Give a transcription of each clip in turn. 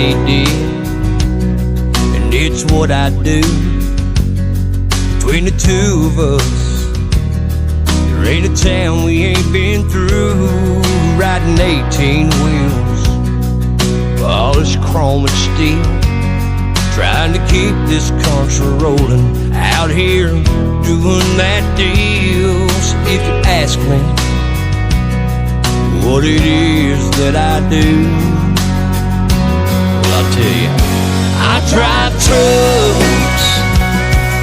he did, and it's what I do. Between the two of us, there ain't a town we ain't been through. Riding 18 wheels, polished chrome and steel, trying to keep this country rolling, out here doing that deal. So if you ask me what it is that I do, well, I'll tell you, I drive trucks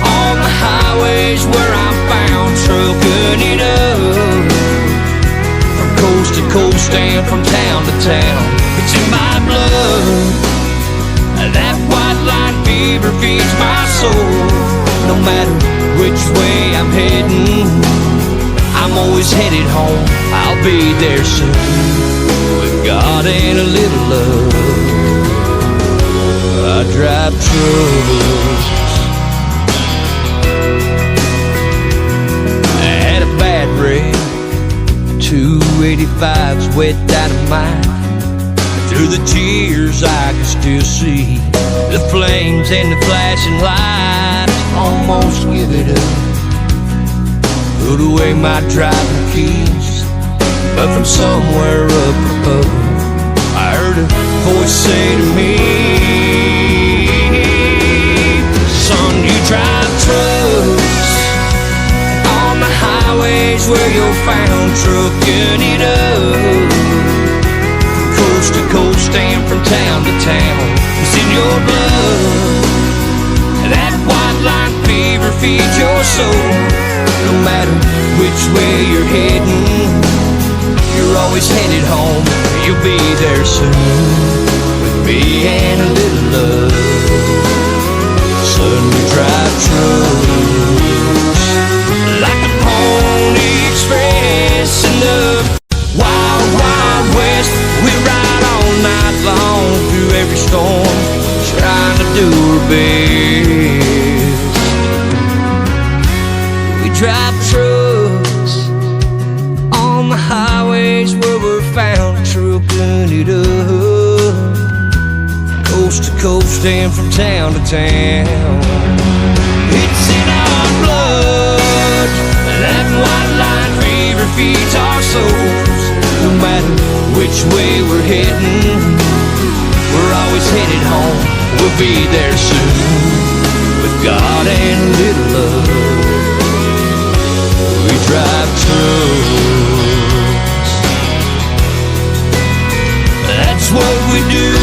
on the highways where I'm found, trucking it up from coast to coast and from town to town. It's in my blood. That white line fever feeds my soul. No matter which way I'm heading, I'm always headed home. I'll be there soon, with God and a little love. I drive trucks. I had a bad break, 285's wet dynamite. Through the tears I can still see the flames and the flashing lights. Almost give it up, put away my driving keys, but from somewhere up above I heard a voice say to me, son, you drive trucks on the highways where you're found, trucking it up coast to coast and from town to town. It's in your blood. That white line fever feeds your soul. No matter which way you're heading, you're always headed home. You'll be there soon, with me and a little love. Son, we drive trucks like the Pony Express in the wild, wild west. We ride all night long through every storm, trying to do our best. We drive trucks on the highways where we're found, trucking it up coast to coast and from town to town. It's in our blood. That white line fever feeds our souls. No matter which way we're heading, we're always headed home. We'll be there soon, with God and a little love. We drive trucks. That's what we do.